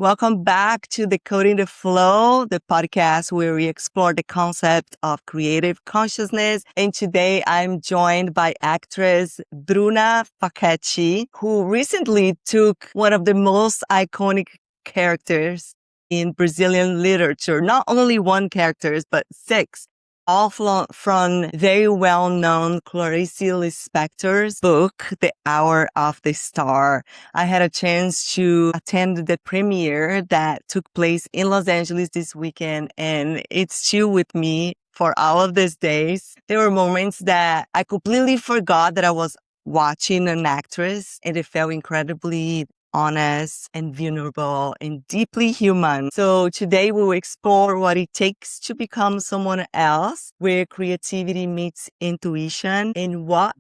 Welcome back to Decoding the Flow, the podcast where we explore the concept of creative consciousness. And today I'm joined by actress Bruna Fachetti, who recently took one of the most iconic characters in Brazilian literature. Not only one character, but six. All from very well-known Clarice Lispector's book, The Hour of the Star. I had a chance to attend the premiere that took place in Los Angeles this weekend, and it's still with me for all of these days. There were moments that I completely forgot that I was watching an actress, and it felt incredibly honest and vulnerable and deeply human. So today we will explore what it takes to become someone else, where creativity meets intuition, and what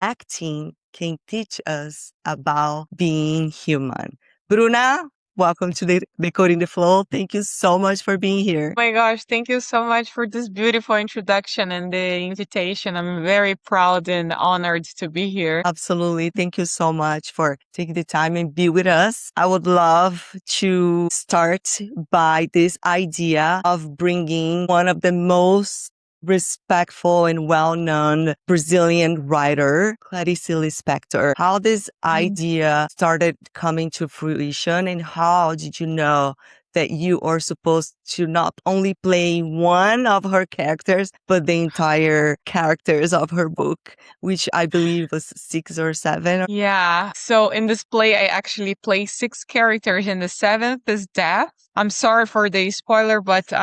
acting can teach us about being human. Bruna, welcome to the Decoding the Flow. Thank you so much for being here. Oh my gosh, thank you so much for this beautiful introduction and the invitation. I'm very proud and honored to be here. Absolutely. Thank you so much for taking the time and be with us. I would love to start by this idea of bringing one of the most respectful and well-known Brazilian writer, Clarice Lispector. How this idea started coming to fruition, and how did you know that you are supposed to not only play one of her characters, but the entire characters of her book, which I believe was 6 or 7. Yeah. So in this play, I actually play 6 characters, and the 7th is Death. I'm sorry for the spoiler, but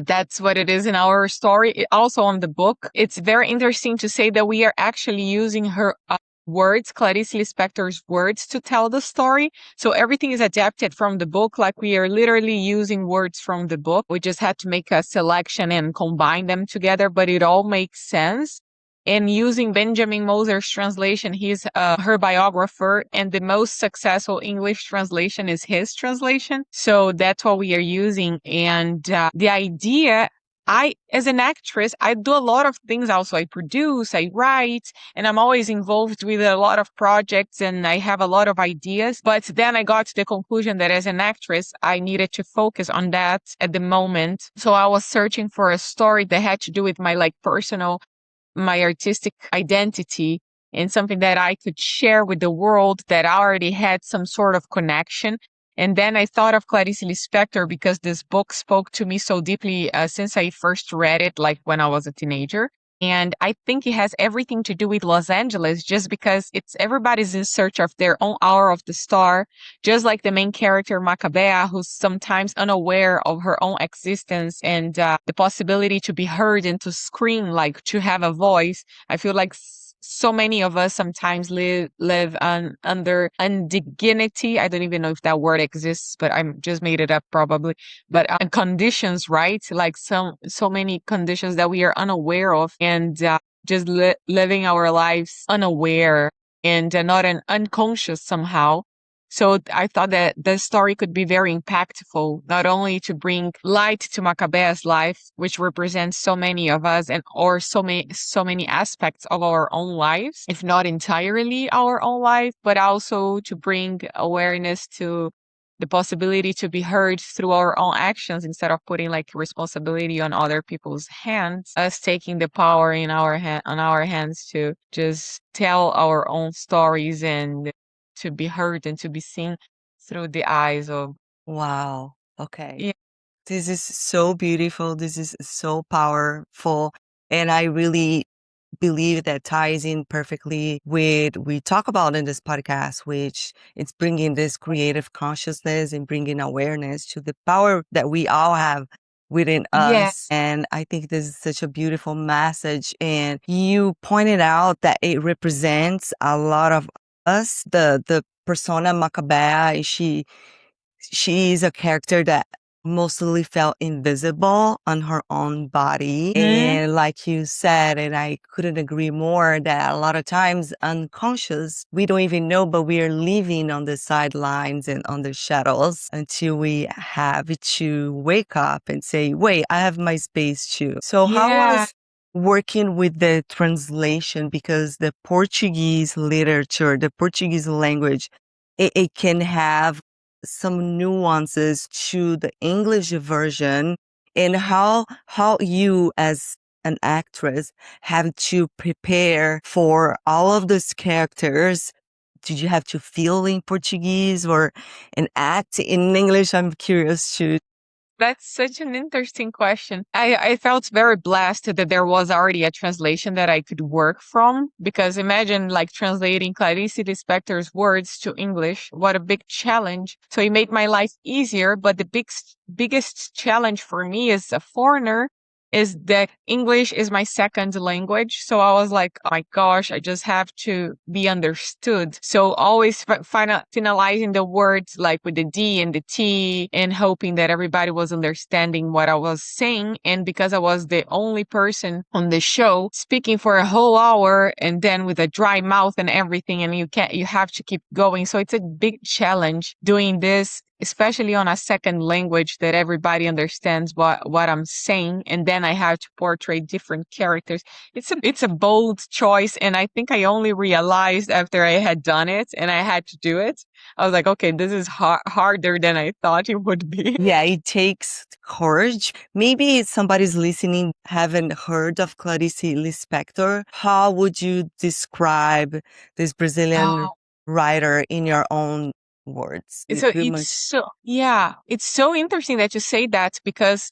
that's what it is in our story. Also on the book, it's very interesting to say that we are actually using her words, Clarice Lispector's words, to tell the story. So everything is adapted from the book, like we are literally using words from the book. We just had to make a selection and combine them together, but it all makes sense. And using Benjamin Moser's translation, he's her biographer, and the most successful English translation is his translation. So that's what we are using. And the idea, as an actress, I do a lot of things also. I produce, I write, and I'm always involved with a lot of projects, and I have a lot of ideas. But then I got to the conclusion that as an actress, I needed to focus on that at the moment. So I was searching for a story that had to do with my artistic identity, and something that I could share with the world that already had some sort of connection. And then I thought of Clarice Lispector because this book spoke to me so deeply since I first read it, like when I was a teenager. And I think it has everything to do with Los Angeles, just because everybody's in search of their own hour of the star, just like the main character Macabea, who's sometimes unaware of her own existence and the possibility to be heard and to scream, like to have a voice. I feel like so many of us sometimes live under indignity. I don't even know if that word exists, but I just made it up probably. But conditions, right? Like so many conditions that we are unaware of, and just living our lives unaware and not unconscious somehow. So I thought that the story could be very impactful, not only to bring light to Macabea's life, which represents so many of us or so many aspects of our own lives, if not entirely our own life, but also to bring awareness to the possibility to be heard through our own actions instead of putting like responsibility on other people's hands, us taking the power in on our hands to just tell our own stories and to be heard and to be seen through the eyes of. Wow. Okay. Yeah. This is so beautiful. This is so powerful. And I really believe that ties in perfectly with we talk about in this podcast, which it's bringing this creative consciousness and bringing awareness to the power that we all have within Yeah. us. And I think this is such a beautiful message. And you pointed out that it represents a lot of us. The persona Macabea, she is a character that mostly felt invisible on her own body. And like you said, and I couldn't agree more, that a lot of times unconscious, we don't even know, but we are living on the sidelines and on the shadows until we have to wake up and say, wait, I have my space too. So how Yeah. was working with the translation? Because the Portuguese literature, the Portuguese language, it can have some nuances to the English version, and how you as an actress have to prepare for all of those characters. Did you have to feel in Portuguese or and act in English? I'm curious to. That's such an interesting question. I felt very blessed that there was already a translation that I could work from, because imagine like translating Clarice Lispector's words to English. What a big challenge. So it made my life easier, but the biggest challenge for me as a foreigner is that English is my second language. So I was like, oh my gosh, I just have to be understood. So always finalizing the words like with the D and the T and hoping that everybody was understanding what I was saying. And because I was the only person on the show speaking for a whole hour and then with a dry mouth and everything, and you have to keep going. So it's a big challenge doing this, especially on a second language that everybody understands what I'm saying. And then I have to portray different characters. It's a bold choice. And I think I only realized after I had done it and I had to do it. I was like, okay, this is harder than I thought it would be. Yeah, it takes courage. Maybe somebody's listening haven't heard of Clarice Lispector. How would you describe this Brazilian Oh, writer in your own words? so Pretty much. it's so interesting that you say that, because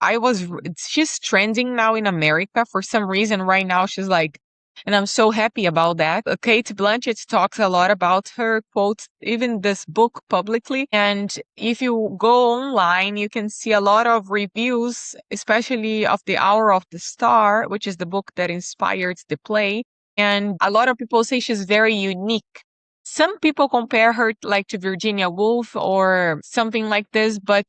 she's trending now in America for some reason right now. She's like, and I'm so happy about that. Kate Blanchett talks a lot about her, quotes even this book publicly. And if you go online, you can see a lot of reviews, especially of The Hour of the Star, which is the book that inspired the play. And a lot of people say she's very unique. Some people compare her like to Virginia Woolf or something like this, but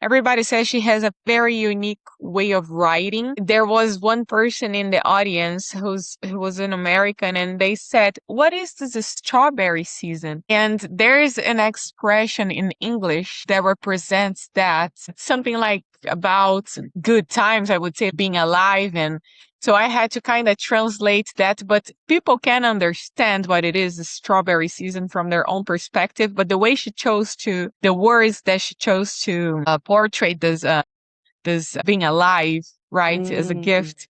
everybody says she has a very unique way of writing. There was one person in the audience who was an American, and they said, "What is this strawberry season?" And there is an expression in English that represents that, something like about good times, I would say, being alive. And so I had to kind of translate that, but people can understand what it is, the strawberry season, from their own perspective. But the way the words that she chose to portray this being alive, right, as a Mm, gift,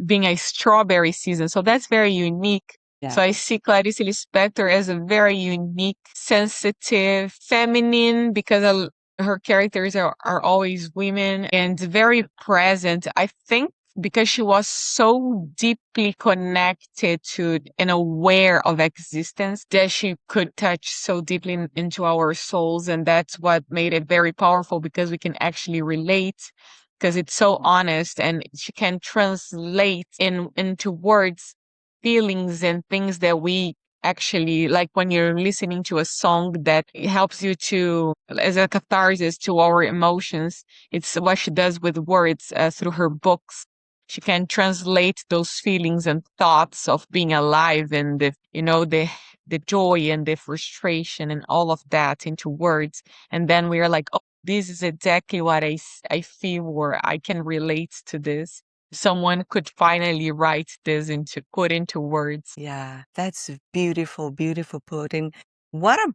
being a strawberry season. So that's very unique. yeah. So I see Clarice Lispector as a very unique, sensitive, feminine, because her characters are always women, and very present. I think because she was so deeply connected to and aware of existence that she could touch so deeply into our souls. And that's what made it very powerful, because we can actually relate, because it's so honest, and she can translate into words feelings and things that we actually like when you're listening to a song that helps you to as a catharsis to our emotions. It's what she does with words through her books. She can translate those feelings and thoughts of being alive, and the joy and the frustration and all of that into words. And then we are like, oh, this is exactly what I feel, or I can relate to this. Someone could finally write this put into words. Yeah, that's beautiful, beautiful put. And what a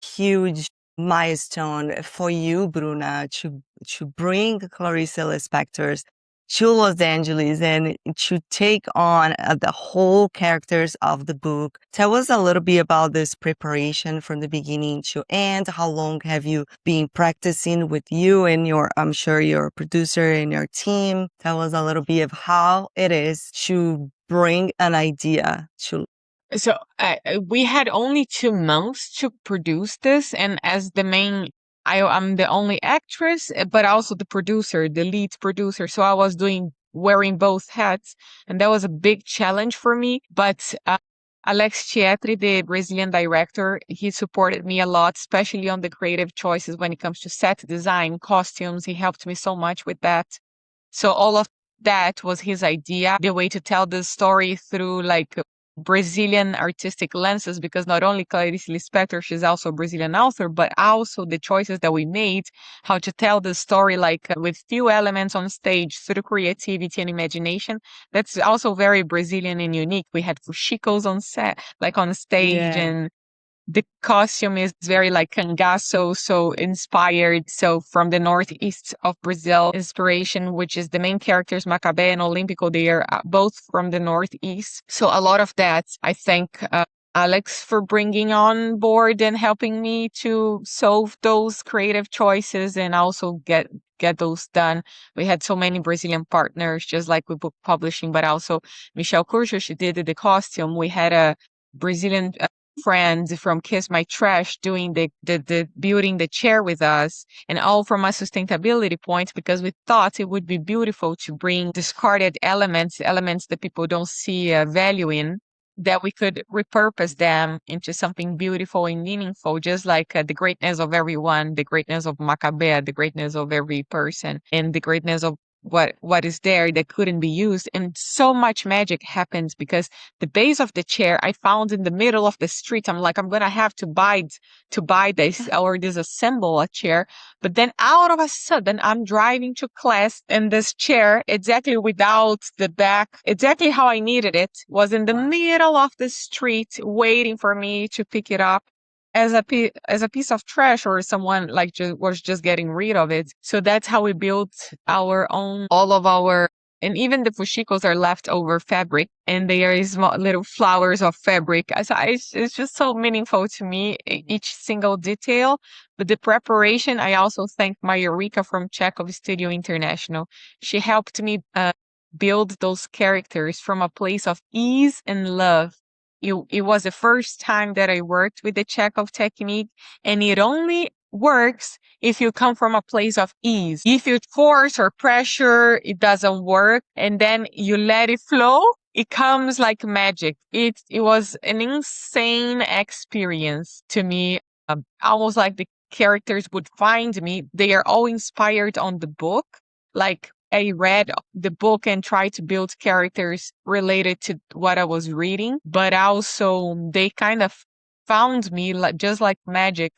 huge milestone for you, Bruna, to bring Clarissa Lispector to Los Angeles and to take on the whole characters of the book. Tell us a little bit about this preparation from the beginning to end. How long have you been practicing with you and I'm sure your producer and your team? Tell us a little bit of how it is to bring an idea to. So we had only 2 months to produce this, and as the main, I'm the only actress, but also the producer, the lead producer. So I was wearing both hats, and that was a big challenge for me. But Alex Chietri, the Brazilian director, he supported me a lot, especially on the creative choices when it comes to set design, costumes. He helped me so much with that. So all of that was his idea, the way to tell the story through like Brazilian artistic lenses, because not only Clarice Lispector, she's also a Brazilian author, but also the choices that we made, how to tell the story like with few elements on stage through creativity and imagination. That's also very Brazilian and unique. We had fuxicos on set, like on stage, Yeah. and The costume is very like cangaço, so inspired. So from the northeast of Brazil, inspiration, which is the main characters, Macabé and Olímpico, they are both from the northeast. So a lot of that, I thank Alex for bringing on board and helping me to solve those creative choices and also get those done. We had so many Brazilian partners, just like with book publishing, but also Michelle Curcio, she did the costume. We had a Brazilian friend from Kiss My Trash doing the building the chair with us, and all from a sustainability point, because we thought it would be beautiful to bring discarded elements that people don't see value in, that we could repurpose them into something beautiful and meaningful, just like the greatness of everyone, the greatness of Macabea, the greatness of every person, and the greatness of what is there that couldn't be used. And so much magic happens because the base of the chair I found in the middle of the street. I'm like, I'm gonna have to buy this or disassemble a chair. But then out of a sudden, I'm driving to class and this chair, exactly without the back, exactly how I needed it, was in the middle of the street waiting for me to pick it up as a piece of trash, or someone like was just getting rid of it. So that's how we built our own, all of our, and even the fushikos are leftover fabric, and they are small little flowers of fabric. It's just so meaningful to me, each single detail. But the preparation, I also thank my Eureka from Chekhov Studio International. She helped me build those characters from a place of ease and love. It was the first time that I worked with the Chekhov technique, and it only works if you come from a place of ease. If you force or pressure, it doesn't work. And then you let it flow, it comes like magic. It was an insane experience to me. Almost like the characters would find me. They are all inspired on the book. Like I read the book and tried to build characters related to what I was reading, but also they kind of found me like just like magic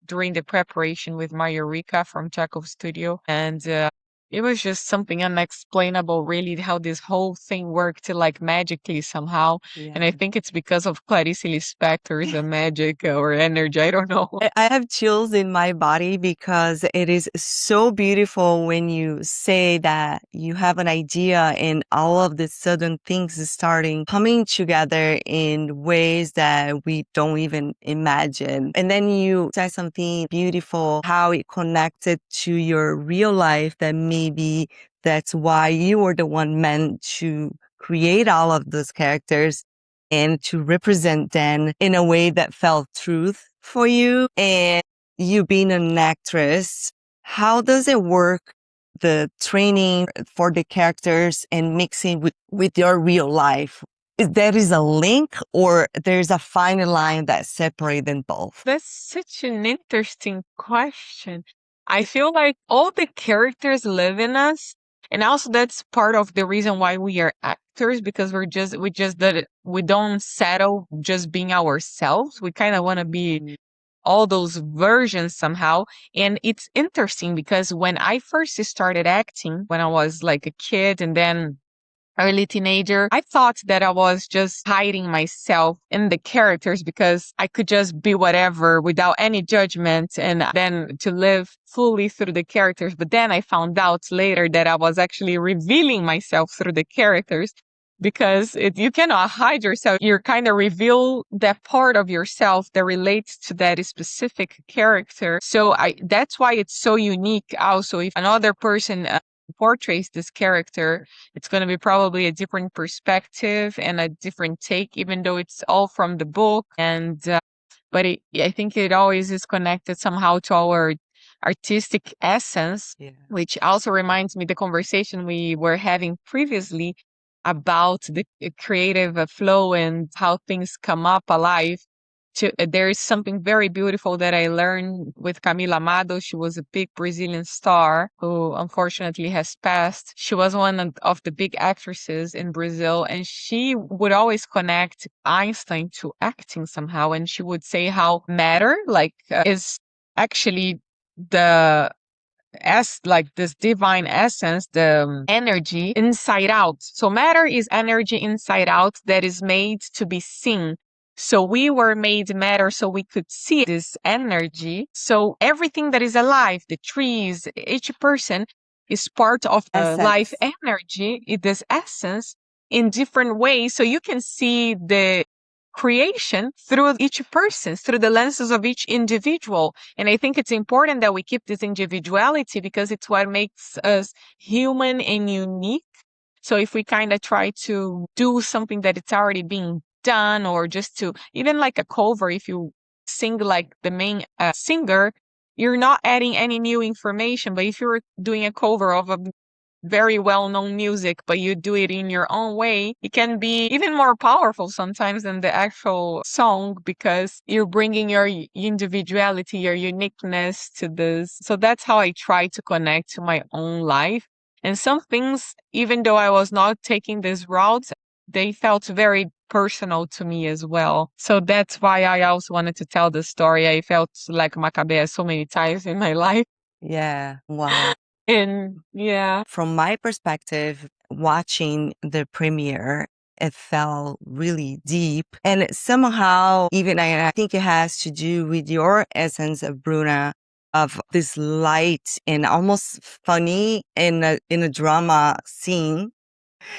during the preparation with my Eureka from Chekhov Studio. And it was just something unexplainable, really, how this whole thing worked like magically somehow. And I think it's because of Clarice Lispector's magic or energy. I don't know. I have chills in my body because it is so beautiful when you say that you have an idea and all of the sudden things is starting coming together in ways that we don't even imagine. And then you say something beautiful, how it connected to your real life, that maybe that's why you were the one meant to create all of those characters and to represent them in a way that felt truth for you. And you being an actress, how does it work, the training for the characters and mixing with your real life? Is there a link, or there's a fine line that separates them both? That's such an interesting question. I feel like all the characters live in us. And also that's part of the reason why we are actors, because we just did it. We don't settle just being ourselves. We kind of want to be all those versions somehow. And it's interesting because when I first started acting, when I was like a kid and then early teenager, I thought that I was just hiding myself in the characters because I could just be whatever without any judgment and then to live fully through the characters. But then I found out later that I was actually revealing myself through the characters, because you cannot hide yourself. You kind of reveal that part of yourself that relates to that specific character. So that's why it's so unique. Also, if another person portrays this character, it's going to be probably a different perspective and a different take, even though it's all from the book. And but I think it always is connected somehow to our artistic essence, which also reminds me the conversation we were having previously about the creative flow and how things come up alive. There is something very beautiful that I learned with Camila Amado. She was a big Brazilian star who unfortunately has passed. She was one of the big actresses in Brazil, and she would always connect Einstein to acting somehow. And she would say how matter is actually the as like this divine essence, the energy inside out. So matter is energy inside out that is made to be seen. So we were made matter so we could see this energy. So everything that is alive, the trees, each person is part of the life Essence. energy, this essence in different ways. So you can see the creation through each person, through the lenses of each individual. And I think it's important that we keep this individuality because it's what makes us human and unique. So if we kind of try to do something that it's already being done, or just to even like a cover, if you sing like the main singer, you're not adding any new information. But if you're doing a cover of a very well known music, but you do it in your own way, it can be even more powerful sometimes than the actual song because you're bringing your individuality, your uniqueness to this. So that's how I try to connect to my own life. And some things, even though I was not taking this route, they felt very personal to me as well. So that's why I also wanted to tell the story. I felt like Macabea so many times in my life. Yeah. Wow. And yeah. From my perspective, watching the premiere, it felt really deep. And somehow, even I think it has to do with your essence of Bruna, of this light and almost funny in a drama scene.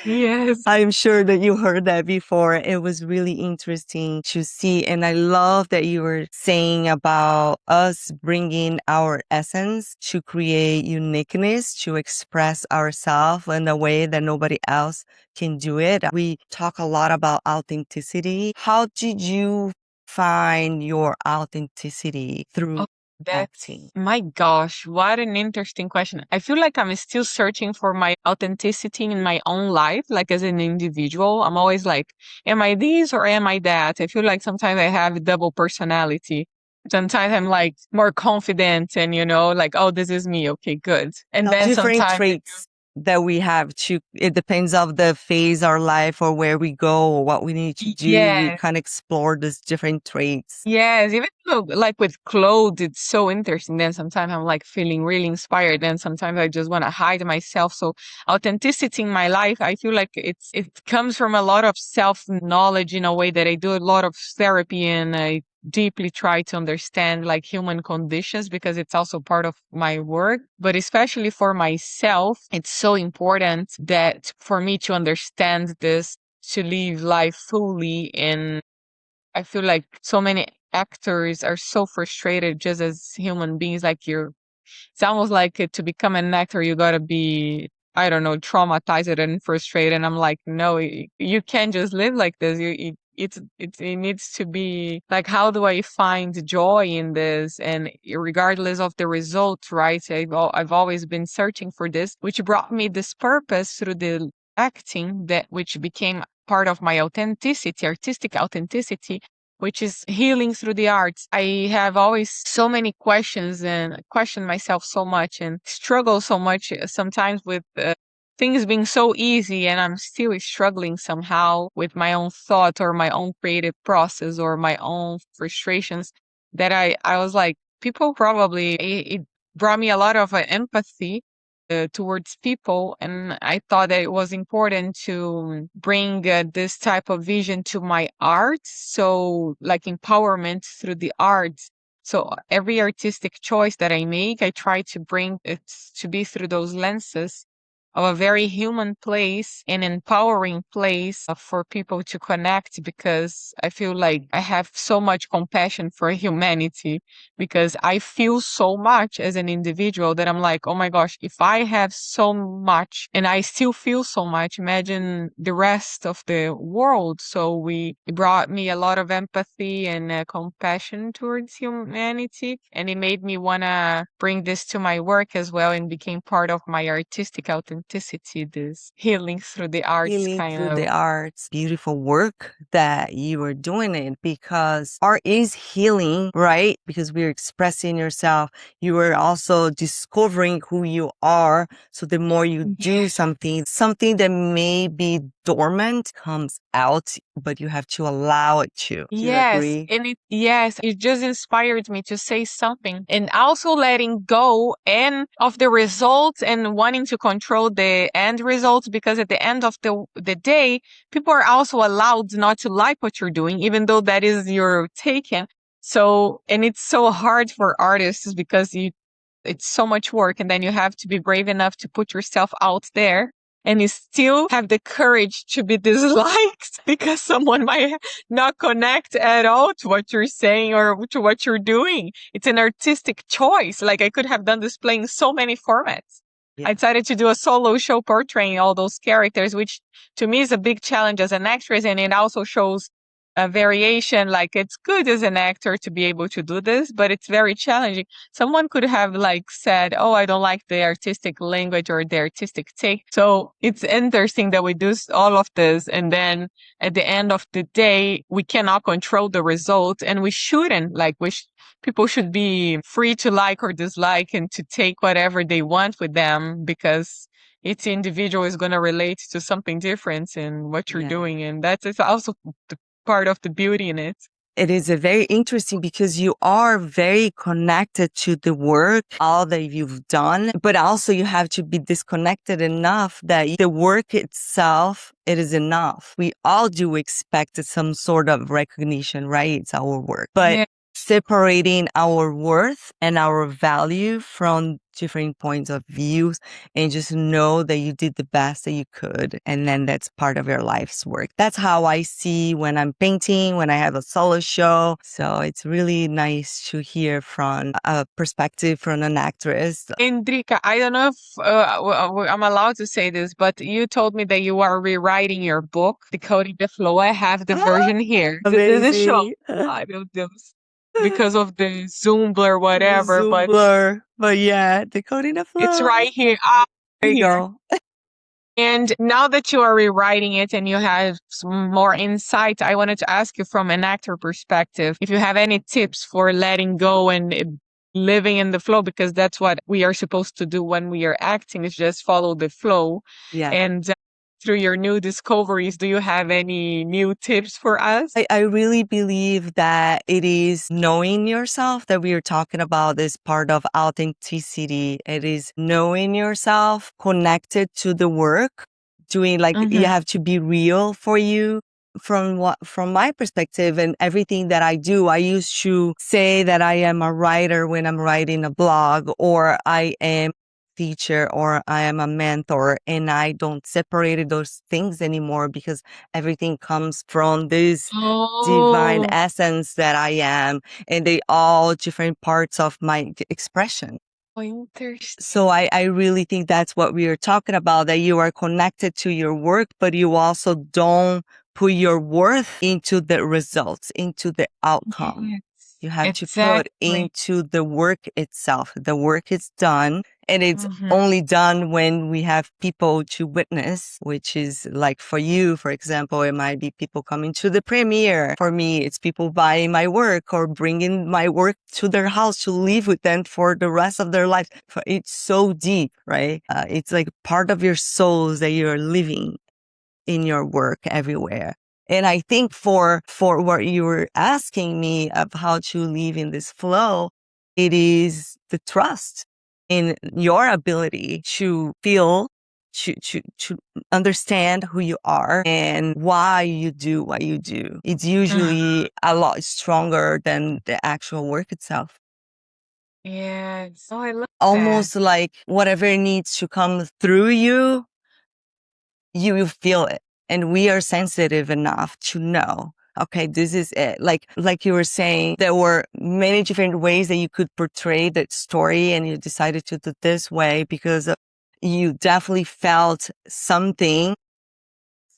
Yes. I'm sure that you heard that before. It was really interesting to see. And I love that you were saying about us bringing our essence to create uniqueness, to express ourselves in a way that nobody else can do it. We talk a lot about authenticity. How did you find your authenticity through Oh, that's acting? my gosh, what an interesting question. I feel like I'm still searching for my authenticity in my own life, like as an individual. I'm always like, am I this or am I that? I feel like sometimes I have double personality. Sometimes I'm like more confident and, like, oh, this is me. Okay, good. And then Different sometimes, traits that we have to, it depends of the phase our life or where we go or what we need to do. We yeah. kind of explore these different traits. Yes, even though like with clothes, it's so interesting. Then sometimes I'm like feeling really inspired. Then sometimes I just want to hide myself. So authenticity in my life, I feel like it comes from a lot of self-knowledge in a way that I do a lot of therapy and I deeply try to understand like human conditions because it's also part of my work. But especially for myself, it's so important that for me to understand this, to live life fully and I feel like so many actors are so frustrated just as human beings. Like it's almost like to become an actor, you gotta be, I don't know, traumatized and frustrated. And I'm like, no, you can't just live like this. It needs to be like, how do I find joy in this? And regardless of the result, right? I've always been searching for this, which brought me this purpose through the acting that which became part of my authenticity, artistic authenticity, which is healing through the arts. I have always so many questions and question myself so much and struggle so much sometimes with things being so easy and I'm still struggling somehow with my own thought or my own creative process or my own frustrations that I was like, people probably, it brought me a lot of empathy towards people. And I thought that it was important to bring this type of vision to my art. So, like empowerment through the arts. So, every artistic choice that I make, I try to bring it to be through those lenses of a very human place, an empowering place for people to connect because I feel like I have so much compassion for humanity because I feel so much as an individual that I'm like, oh my gosh, if I have so much and I still feel so much, imagine the rest of the world. So it brought me a lot of empathy and compassion towards humanity. And it made me want to bring this to my work as well and became part of my artistic authenticity, this healing through the arts Healing kind through the of. arts, beautiful work that you are doing it because art is healing, right? Because we're expressing yourself. You are also discovering who you are. So the more you Yeah. do something that may be dormant comes out, but you have to allow it to. Do you Yes, agree? and it just inspired me to say something, and also letting go and of the results and wanting to control the end results, because at the end of the day, people are also allowed not to like what you're doing, even though that is your taken. So, and it's so hard for artists because it's so much work, and then you have to be brave enough to put yourself out there, and you still have the courage to be disliked because someone might not connect at all to what you're saying or to what you're doing. It's an artistic choice. Like, I could have done this play in so many formats. Yeah. I decided to do a solo show portraying all those characters, which to me is a big challenge as an actress, and it also shows a variation. Like, it's good as an actor to be able to do this, but it's very challenging. Someone could have like said, "Oh, I don't like the artistic language or the artistic take." So it's interesting that we do all of this, and then at the end of the day, we cannot control the result, and we shouldn't. Like, people should be free to like or dislike and to take whatever they want with them, because each individual is going to relate to something different in what you're Yeah. doing, and that's also the part of the beauty in it. It is a very interesting because you are very connected to the work, all that you've done, but also you have to be disconnected enough that the work itself, it is enough. We all do expect some sort of recognition, right? It's our work, but Yeah. separating our worth and our value from different points of views, and just know that you did the best that you could. And then that's part of your life's work. That's how I see when I'm painting, when I have a solo show. So it's really nice to hear from a perspective from an actress. And Drica, I don't know if I'm allowed to say this, but you told me that you are rewriting your book, Decoding the Flow. I have the version here. The show. Amazing. I don't know, because of the Zoom blur, The whatever, Zoom but blur. But yeah, Decoding the it's Flow. right here. Ah, There you here. go. And now that you are rewriting it and you have some more insight, I wanted to ask you from an actor perspective, if you have any tips for letting go and living in the flow, because that's what we are supposed to do when we are acting, is just follow the flow. Yeah. And through your new discoveries, do you have any new tips for us? I really believe that it is knowing yourself that we are talking about, this part of authenticity. It is knowing yourself, connected to the work, doing like you have to be real for you. From my perspective and everything that I do, I used to say that I am a writer when I'm writing a blog, or I am teacher, or I am a mentor, and I don't separate those things anymore because everything comes from this divine Oh, essence that I am, and they all different parts of my expression. interesting. So I really think that's what we are talking about, that you are connected to your work, but you also don't put your worth into the results, into the outcome. Yes, You have to put exactly. into the work itself. The work is done, and it's Mhm. only done when we have people to witness, which is like for you, for example, it might be people coming to the premiere. For me, it's people buying my work or bringing my work to their house to live with them for the rest of their life. It's so deep, right? It's like part of your souls that you're living in your work everywhere. And I think for what you were asking me of how to live in this flow, it is the trust in your ability to feel, to understand who you are and why you do what you do. It's usually a lot stronger than the actual work itself. Yes. Oh, I love that. Almost like whatever needs to come through you, you will feel it. And we are sensitive enough to know, okay, this is it. Like you were saying, there were many different ways that you could portray that story, and you decided to do this way because you definitely felt something,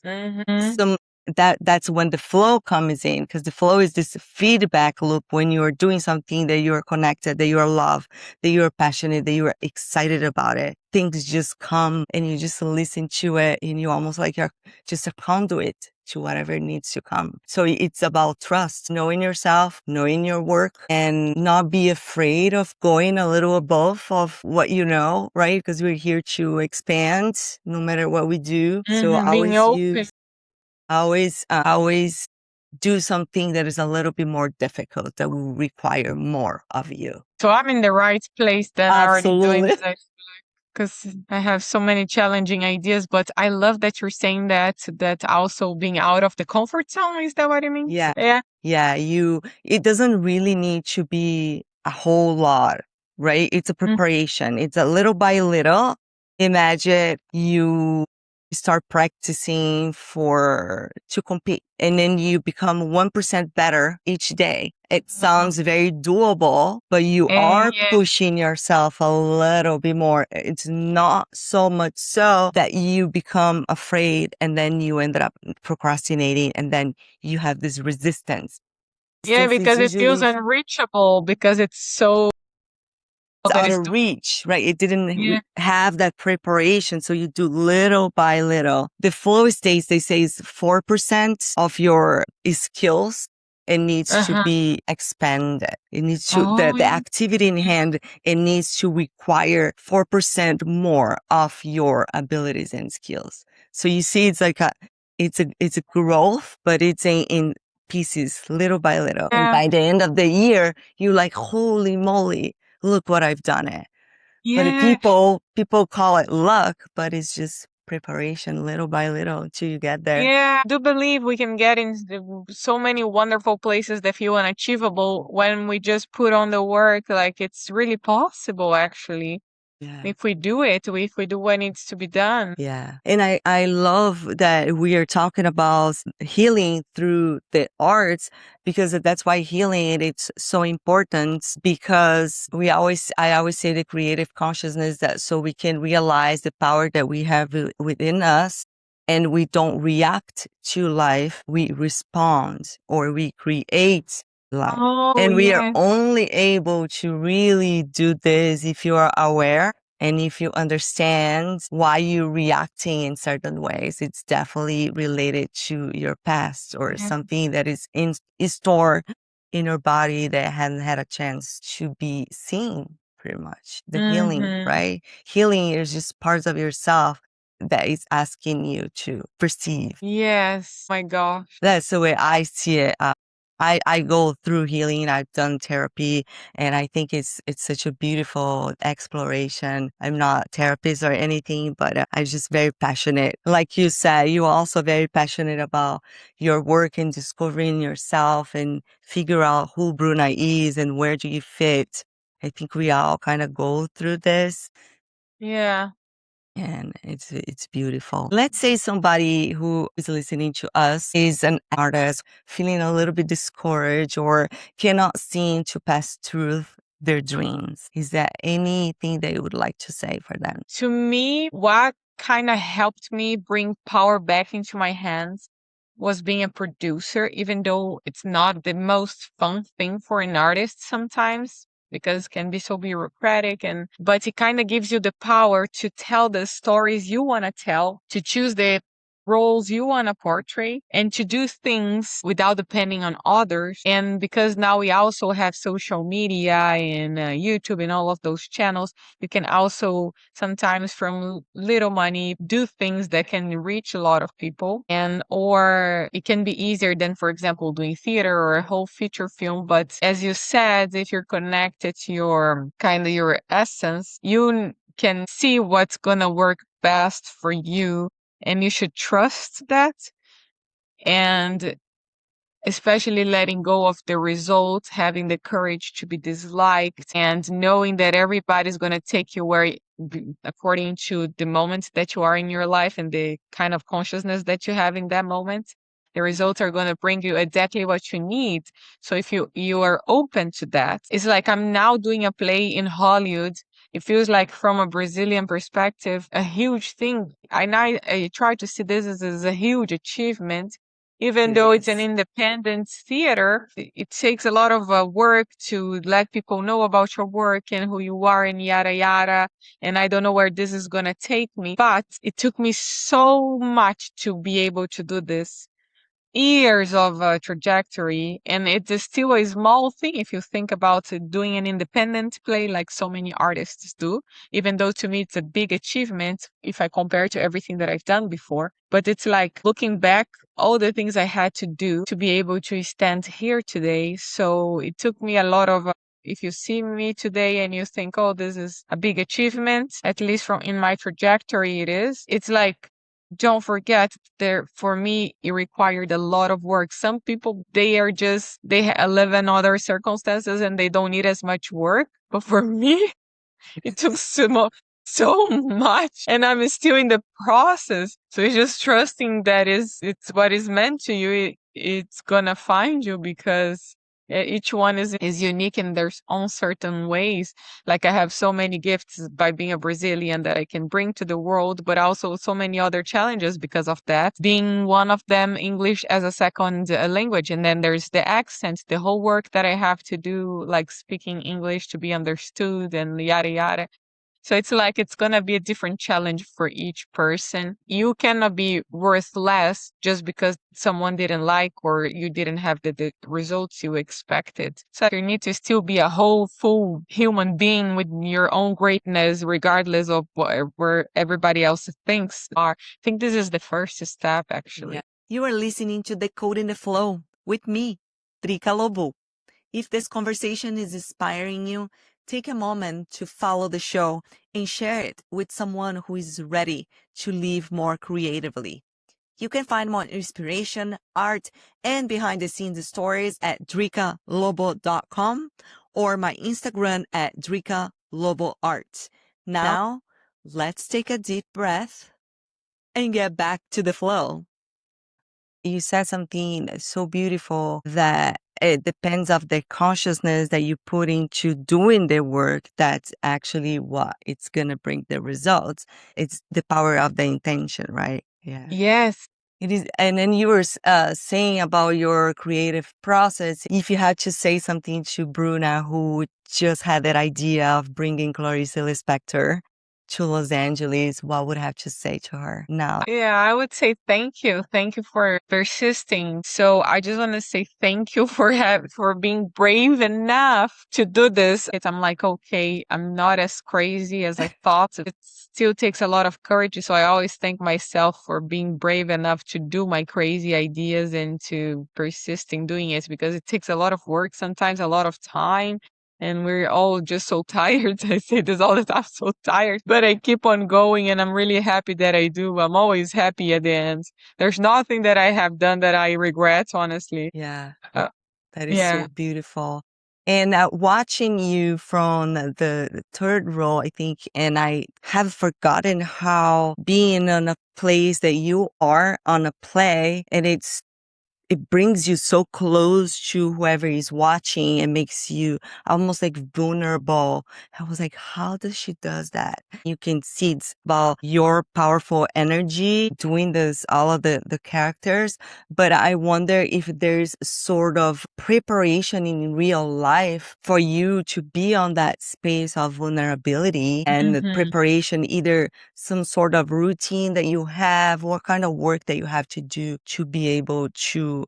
Mhm. some that's when the flow comes in, because the flow is this feedback loop when you are doing something that you are connected, that you are love, that you are passionate, that you are excited about it. Things just come and you just listen to it, and you almost like you're just a conduit to whatever needs to come. So it's about trust, knowing yourself, knowing your work, and not be afraid of going a little above of what you know, right? Because we're here to expand no matter what we do. So Being always open. use always do something that is a little bit more difficult, that will require more of you. So I'm in the right place then, already doing Absolutely. that, because I have so many challenging ideas. But I love that you're saying that also being out of the comfort zone. Is that what it means? Yeah. Yeah. Yeah. It doesn't really need to be a whole lot, right? It's a Mm. preparation. It's a little by little. Imagine you start practicing to compete, and then you become 1% better each day. It sounds very doable, but you are Yeah. pushing yourself a little bit more. It's not so much so that you become afraid and then you end up procrastinating, and then you have this resistance. Yeah, Resistance is because it feels usually unreachable because it's so that out is of reach, right? It didn't yeah. have that preparation. So you do little by little. The flow states, they say, is 4% of your skills. It needs to Uh-huh. be expanded. It needs to, Oh the activity in hand, it needs to require 4% more of your abilities and skills. So you see, it's like it's a growth, but it's in pieces, little by little. And yeah. by the end of the year, you're like, holy moly, look what I've done it. But Yeah. people call it luck, but it's just preparation little by little till you get there. Yeah, I do believe we can get in so many wonderful places that feel unachievable when we just put on the work. Like it's really possible, actually, Yeah. if we do it, if we do what needs to be done. Yeah. And I love that we are talking about healing through the arts, because that's why healing, it's so important, because I always say the creative consciousness, that so we can realize the power that we have within us, and we don't react to life. We respond, or we create life. Oh, And we are yeah. only able to really do this if you are aware, and if you understand why you're reacting in certain ways. It's definitely related to your past, or Yeah. something that is stored in your body that hadn't had a chance to be seen, pretty much. The healing, Mm-hmm. right? Healing is just parts of yourself that is asking you to perceive. Yes. My gosh. That's the way I see it. I go through healing. I've done therapy, and I think it's such a beautiful exploration. I'm not a therapist or anything, but I'm just very passionate. Like you said, you're also very passionate about your work and discovering yourself and figure out who Bruna is and where do you fit. I think we all kind of go through this. Yeah. And it's beautiful. Let's say somebody who is listening to us is an artist feeling a little bit discouraged, or cannot seem to pass through their dreams. Is there anything that you would like to say for them? To me, what kind of helped me bring power back into my hands was being a producer, even though it's not the most fun thing for an artist sometimes because it can be so bureaucratic, and but it kind of gives you the power to tell the stories you want to tell, to choose the roles you want to portray, and to do things without depending on others. And because now we also have social media and YouTube and all of those channels, you can also sometimes from little money do things that can reach a lot of people, and or it can be easier than, for example, doing theater or a whole feature film. But as you said, if you're connected to your kind of your essence, you can see what's gonna work best for you, and you should trust that. And especially letting go of the results, having the courage to be disliked, and knowing that everybody's going to take you according to the moments that you are in your life and the kind of consciousness that you have in that moment. The results are going to bring you exactly what you need. So if you are open to that, it's like I'm now doing a play in Hollywood. It feels like from a Brazilian perspective, a huge thing. I try to see this as a huge achievement, even It though it's an is. independent theater. It takes a lot of work to let people know about your work and who you are and yada yada. And I don't know where this is going to take me, but it took me so much to be able to do this. Years of trajectory, and it is still a small thing if you think about doing an independent play like so many artists do, even though to me it's a big achievement if I compare to everything that I've done before. But it's like looking back all the things I had to do to be able to stand here today. So it took me a lot of if you see me today and you think, oh, this is a big achievement, at least from in my trajectory, it is. It's like, don't forget there, for me, it required a lot of work. Some people, they live in other circumstances and they don't need as much work. But for me, it took so much, and I'm still in the process. So it's just trusting that it's what is meant to you. It's gonna find you because each one is unique in their own certain ways. Like I have so many gifts by being a Brazilian that I can bring to the world, but also so many other challenges because of that. Being one of them, English as a second language, and then there's the accent, the whole work that I have to do, like speaking English to be understood and yada yada. So it's like it's gonna be a different challenge for each person. You cannot be worth less just because someone didn't like or you didn't have the results you expected. So you need to still be a whole, full human being with your own greatness, regardless of where everybody else thinks are. I think this is the first step, actually. Yeah. You are listening to Decoding the Flow with me, Drica Lobo. If this conversation is inspiring you, take a moment to follow the show and share it with someone who is ready to live more creatively. You can find more inspiration, art, and behind the scenes stories at dricalobo.com or my Instagram at dricaloboart. Now, let's take a deep breath and get back to the flow. You said something so beautiful that it depends of the consciousness that you put into doing the work. That's actually what it's going to bring the results. It's the power of the intention, right? Yeah. Yes. It is. And then you were saying about your creative process. If you had to say something to Bruna, who just had that idea of bringing Clarice Lispector to Los Angeles, what would I have to say to her now? Yeah, I would say thank you. Thank you for persisting. So I just want to say thank you for being brave enough to do this. I'm like, okay, I'm not as crazy as I thought. It still takes a lot of courage. So I always thank myself for being brave enough to do my crazy ideas and to persist in doing it because it takes a lot of work, sometimes a lot of time. And we're all just so tired. I say this all the time, so tired. But I keep on going and I'm really happy that I do. I'm always happy at the end. There's nothing that I have done that I regret, honestly. Yeah, Uh, that is so yeah. beautiful. And watching you from the third row, I think, and I have forgotten how being on a place that you are on a play, and it brings you so close to whoever is watching and makes you almost like vulnerable. I was like, how does she does that? You can see it's about your powerful energy doing this, all of the characters. But I wonder if there's sort of preparation in real life for you to be on that space of vulnerability and the Mhm. preparation, either some sort of routine that you have, what kind of work that you have to do to be able to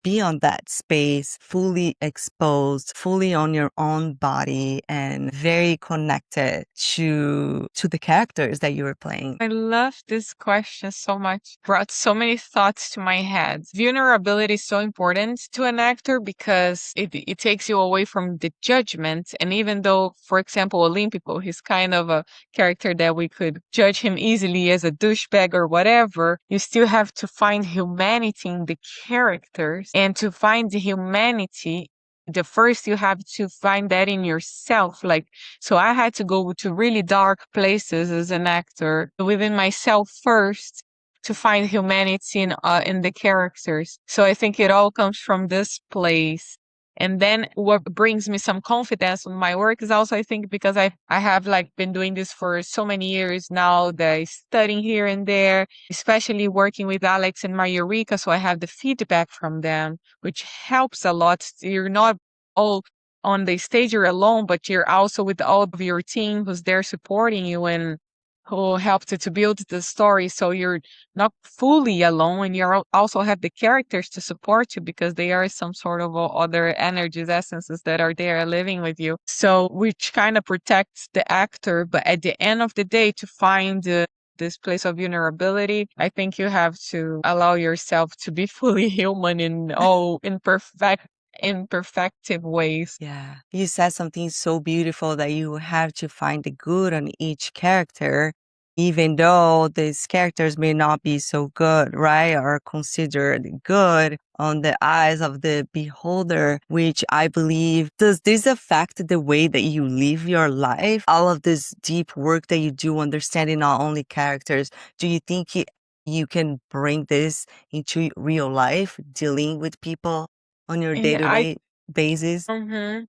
be on that space, fully exposed, fully on your own body and very connected to the characters that you were playing. I love this question so much. Brought so many thoughts to my head. Vulnerability is so important to an actor because it takes you away from the judgment. And even though, for example, Olympico, he's kind of a character that we could judge him easily as a douchebag or whatever, you still have to find humanity in the characters. And to find the humanity, the first you have to find that in yourself. Like, so I had to go to really dark places as an actor within myself first to find humanity in the characters. So I think it all comes from this place. And then what brings me some confidence on my work is also, I think, because I have like been doing this for so many years now, that I studying here and there, especially working with Alex and Mayurika. So I have the feedback from them, which helps a lot. You're not all on the stage you're alone, but you're also with all of your team who's there supporting you and who helped to build the story. So you're not fully alone, and you also have the characters to support you because they are some sort of other energies, essences that are there living with you. So which kind of protects the actor, but at the end of the day, to find this place of vulnerability, I think you have to allow yourself to be fully human in all imperfective ways. Yeah. You said something so beautiful that you have to find the good on each character, even though these characters may not be so good, right? Or considered good on the eyes of the beholder, which I believe, does this affect the way that you live your life? All of this deep work that you do, understanding not only characters, do you think you can bring this into real life, dealing with people on your Yeah, I day-to-day basis?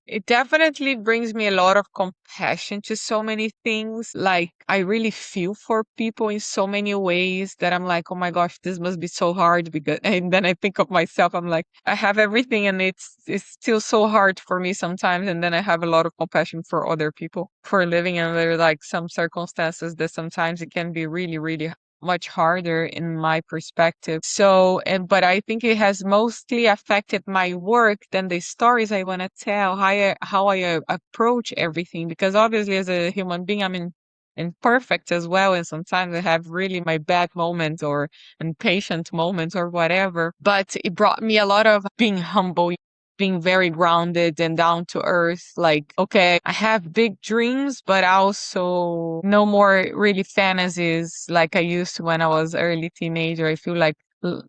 It definitely brings me a lot of compassion to so many things. Like, I really feel for people in so many ways that I'm like, oh my gosh, this must be so hard because, and then I think of myself, I'm like, I have everything and it's still so hard for me sometimes. And then I have a lot of compassion for other people for living under like some circumstances that sometimes it can be really, really much harder in my perspective. So, but I think it has mostly affected my work than the stories I want to tell, how I approach everything. Because obviously, as a human being, I'm imperfect as well, and sometimes I have really my bad moments or impatient moments or whatever. But it brought me a lot of being humble, being very grounded and down to earth. Like, okay, I have big dreams, but also no more really fantasies like I used to when I was early teenager. I feel like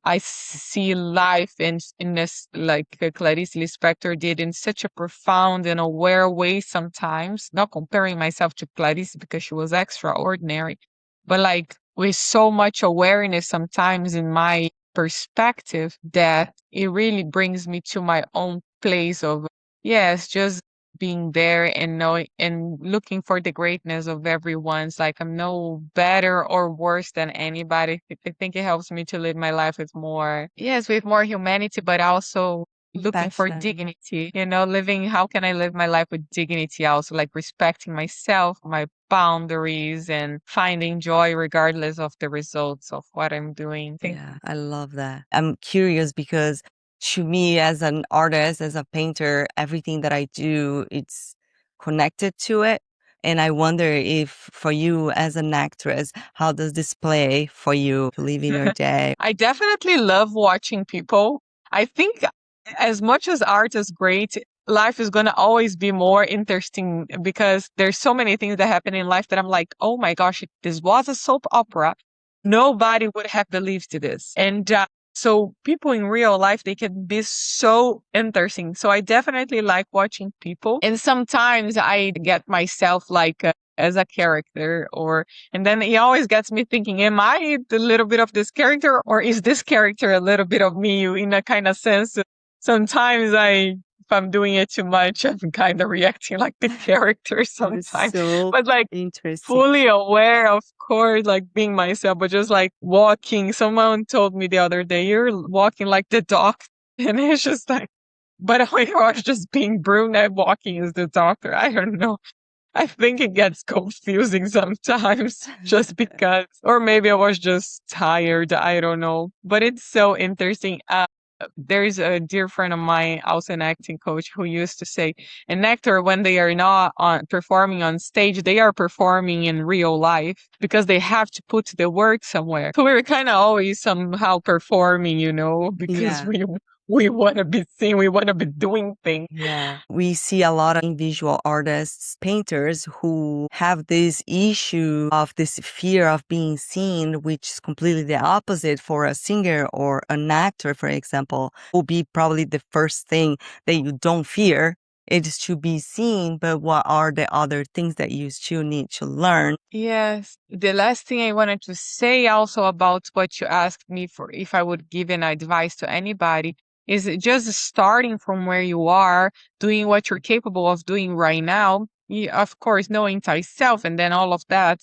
I see life in this like Clarice Lispector did in such a profound and aware way sometimes. Not comparing myself to Clarice because she was extraordinary, but like with so much awareness sometimes in my perspective that it really brings me to my own place of yes, just being there and knowing and looking for the greatness of everyone's like I'm no better or worse than anybody. I think it helps me to live my life with more yes, with more humanity, but also looking for Compassion. dignity, living how can I live my life with dignity also like respecting myself, my boundaries and finding joy regardless of the results of what I'm doing. Yeah, I love that. I'm curious because to me, as an artist, as a painter, everything that I do, it's connected to it. And I wonder if for you as an actress, how does this play for you to live in your day? I definitely love watching people. I think as much as art is great, life is going to always be more interesting because there's so many things that happen in life that I'm like, oh my gosh, if this was a soap opera, nobody would have believed this. And so people in real life, they can be so interesting. So I definitely like watching people. And sometimes I get myself like as a character and then he always gets me thinking, am I a little bit of this character or is this character a little bit of me in a kind of sense? Sometimes if I'm doing it too much, I'm kind of reacting like the character That is sometimes, so but like interesting. fully aware, of course, like being myself, but just like walking. Someone told me the other day, you're walking like the doctor. And it's just like, but I was just being Bruna walking as the doctor. I don't know. I think it gets confusing sometimes just because, or maybe I was just tired. I don't know. But it's so interesting. There's a dear friend of mine, also an acting coach, who used to say, an actor, when they are not performing on stage, they are performing in real life because they have to put the work somewhere. So we're kind of always somehow performing, because Yeah. we want to be seen, we want to be doing things. Yeah. We see a lot of visual artists, painters who have this issue of this fear of being seen, which is completely the opposite for a singer or an actor, for example, will be probably the first thing that you don't fear. It is to be seen, but what are the other things that you still need to learn? Yes. The last thing I wanted to say also about what you asked me for if I would give an advice to anybody is just starting from where you are, doing what you're capable of doing right now. Of course, knowing thyself and then all of that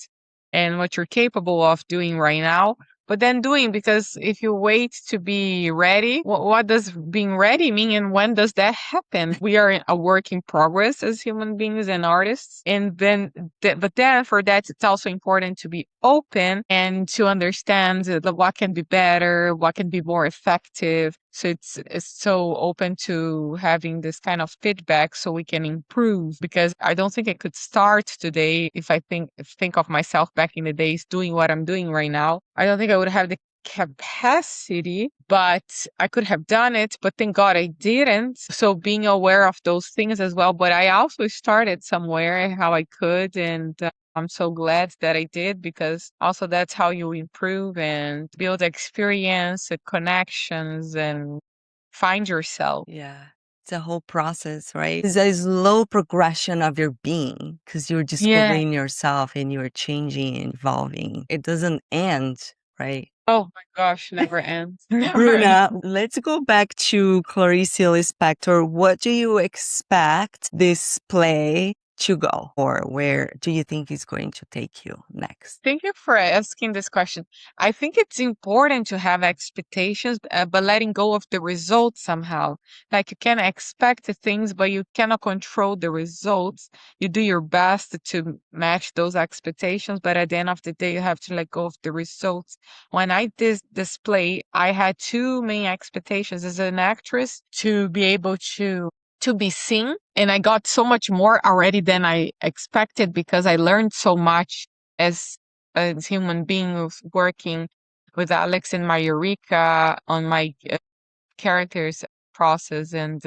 and what you're capable of doing right now. But then doing, because if you wait to be ready, what does being ready mean and when does that happen? We are in a work in progress as human beings and artists. And then, but then for that, it's also important to be open and to understand what can be better, what can be more effective, So it's so open to having this kind of feedback so we can improve, because I don't think I could start today if I think of myself back in the days doing what I'm doing right now. I don't think I would have the capacity, but I could have done it, but thank God I didn't. So being aware of those things as well. But I also started somewhere how I could, and I'm so glad that I did, because also that's how you improve and build experience, connections, and find yourself. Yeah. It's a whole process, right? It's a slow progression of your being because you're Yeah. discovering yourself and you're changing and evolving. It doesn't end, right? Oh my gosh, never ends. Never ends. Bruna, let's go back to Clarice Lispector. What do you expect this play to go, or where do you think it's going to take you next? Thank you for asking this question. I think it's important to have expectations, but letting go of the results somehow. Like you can expect the things, but you cannot control the results. You do your best to match those expectations, but at the end of the day, you have to let go of the results. When I did this play, I had two main expectations as an actress: to be able to be seen. And I got so much more already than I expected, because I learned so much as a human being who's working with Alex and my Eureka on my characters process, and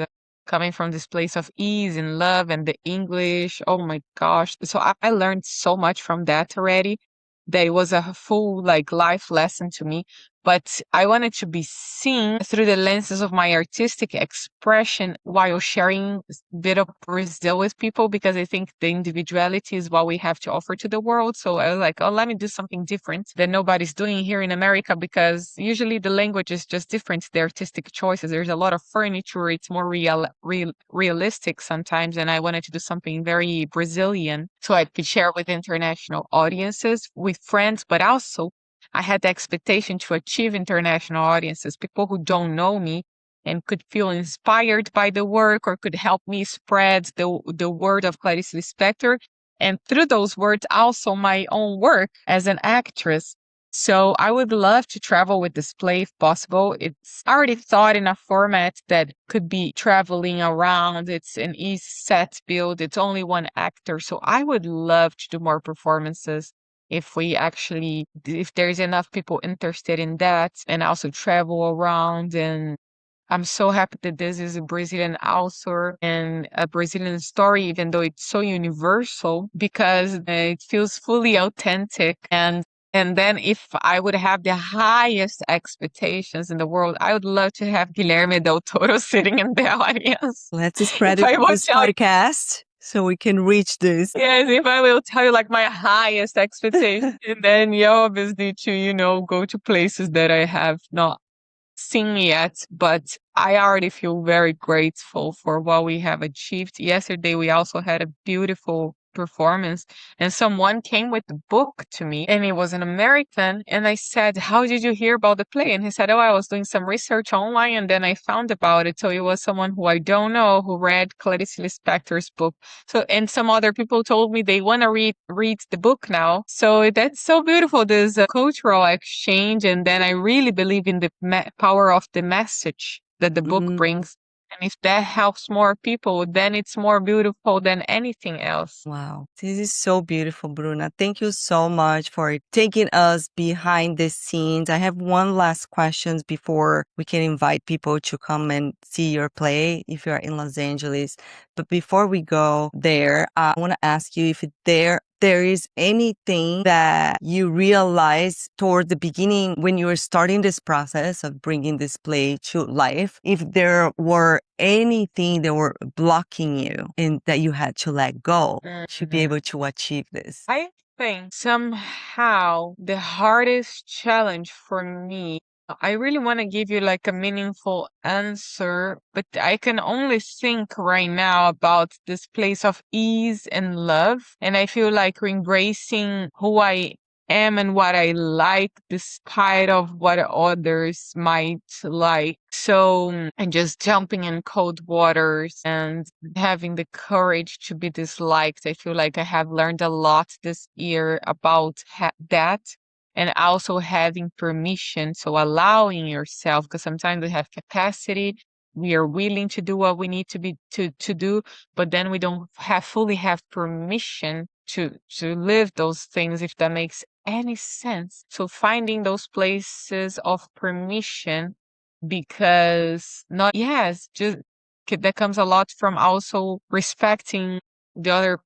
coming from this place of ease and love and the English. Oh my gosh. So I learned so much from that already. That it was a full like life lesson to me. But I wanted to be seen through the lenses of my artistic expression while sharing a bit of Brazil with people, because I think the individuality is what we have to offer to the world. So I was like, oh, let me do something different that nobody's doing here in America, because usually the language is just different. The artistic choices, there's a lot of furniture. It's more realistic sometimes. And I wanted to do something very Brazilian so I could share with international audiences, with friends, but also I had the expectation to achieve international audiences, people who don't know me and could feel inspired by the work, or could help me spread the word of Clarice Lispector. And through those words, also my own work as an actress. So I would love to travel with this play if possible. It's already thought in a format that could be traveling around. It's an easy set build. It's only one actor. So I would love to do more performances if there's enough people interested in that, and also travel around. And I'm so happy that this is a Brazilian author and a Brazilian story, even though it's so universal, because it feels fully authentic. And then if I would have the highest expectations in the world, I would love to have Guilherme Del Toro sitting in the audience. Let's spread If it I to would this tell you, podcast so we can reach this. yes, if I will tell you like my highest expectation, and then you obviously to, go to places that I have not seen yet, but I already feel very grateful for what we have achieved. Yesterday, we also had a beautiful performance, and someone came with the book to me, and it was an American. And I said, how did you hear about the play? And he said, oh, I was doing some research online, and then I found about it. So it was someone who I don't know who read Clarice Lispector's book. So, and some other people told me they want to read the book now. So that's so beautiful. There's a cultural exchange, and then I really believe in the power of the message that the book Mhm. brings. And if that helps more people, then it's more beautiful than anything else. Wow. This is so beautiful, Bruna. Thank you so much for taking us behind the scenes. I have one last question before we can invite people to come and see your play if you're in Los Angeles. But before we go there, I want to ask you if there is anything that you realized toward the beginning when you were starting this process of bringing this play to life, if there were anything that were blocking you and that you had to let go to be able to achieve this. I think somehow the hardest challenge for me, I really want to give you like a meaningful answer, but I can only think right now about this place of ease and love. And I feel like embracing who I am and what I like, despite of what others might like. So, and just jumping in cold waters and having the courage to be disliked. I feel like I have learned a lot this year about that. and also having permission. So allowing yourself, because sometimes we have capacity, we are willing to do what we need to do, but then we don't fully have permission to live those things, if that makes any sense. So finding those places of permission, because not yes, just that comes a lot from also respecting the other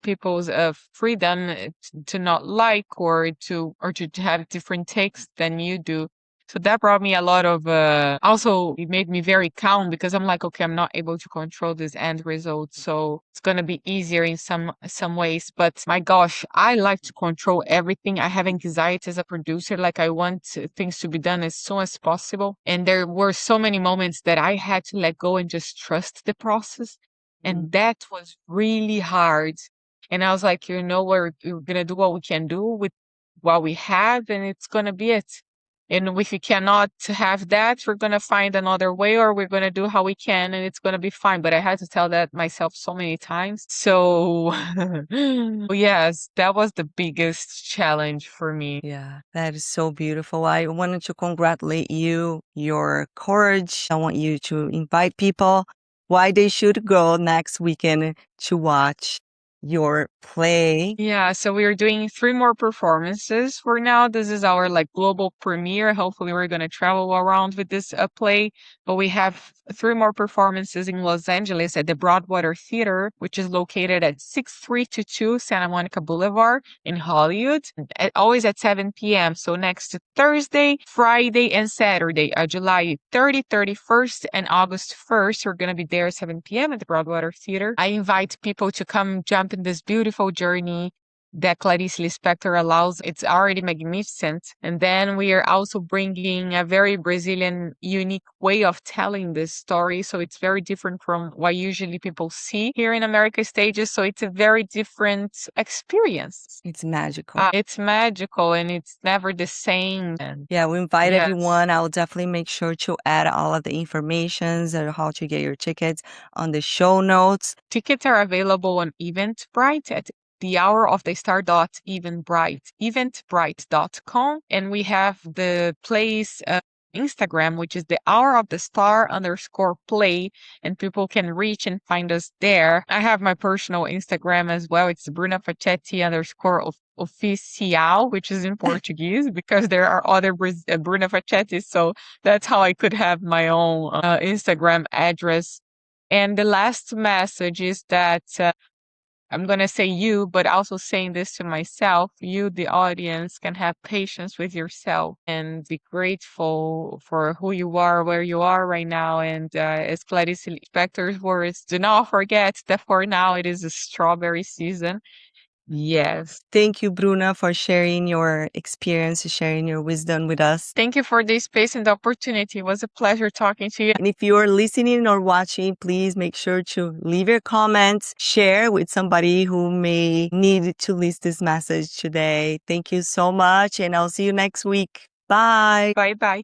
people's freedom to not like, or to have different takes than you do. So that brought me a lot of also it made me very calm, because I'm like, okay, I'm not able to control this end result. So it's gonna be easier in some ways. But my gosh, I like to control everything. I have anxiety as a producer. Like, I want things to be done as soon as possible. And there were so many moments that I had to let go and just trust the process. And that was really hard. And I was like, we're gonna do what we can do with what we have, and it's gonna be it. And if we cannot have that, we're going to find another way, or we're going to do how we can, and it's going to be fine. But I had to tell that myself so many times. So, yes, that was the biggest challenge for me. Yeah, that is so beautiful. I wanted to congratulate you, your courage. I want you to invite people why they should go next weekend to watch your play. Yeah, so we are doing 3 more performances for now. This is our like global premiere. Hopefully, we're going to travel around with this play. But we have 3 more performances in Los Angeles at the Broadwater Theater, which is located at 6322 Santa Monica Boulevard in Hollywood, always at 7 p.m. So next Thursday, Friday, and Saturday, July 30, 31st, and August 1st, we're going to be there at 7 p.m. at the Broadwater Theater. I invite people to come jump in this beautiful journey that Clarice Lispector allows. It's already magnificent. And then we are also bringing a very Brazilian, unique way of telling this story. So it's very different from what usually people see here in America stages. So it's a very different experience. It's magical. It's magical, and it's never the same. Yeah, we invite Yes. everyone. I'll definitely make sure to add all of the informations and how to get your tickets on the show notes. Tickets are available on Eventbrite at eventbrite.com, and we have the play's Instagram, which is the Hour of the Star _play, and people can reach and find us there. I have my personal Instagram as well. It's Bruna Fachetti _oficial, which is in Portuguese, because there are other Bruna Fachetti. So that's how I could have my own Instagram address. And the last message is that I'm going to say you, but also saying this to myself, you, the audience, can have patience with yourself and be grateful for who you are, where you are right now. And as Clarice Lispector's words, do not forget that for now it is a strawberry season. Yes. Thank you, Bruna, for sharing your experience, sharing your wisdom with us. Thank you for the space and the opportunity. It was a pleasure talking to you. And if you are listening or watching, please make sure to leave your comments, share with somebody who may need to listen this message today. Thank you so much, and I'll see you next week. Bye. Bye-bye.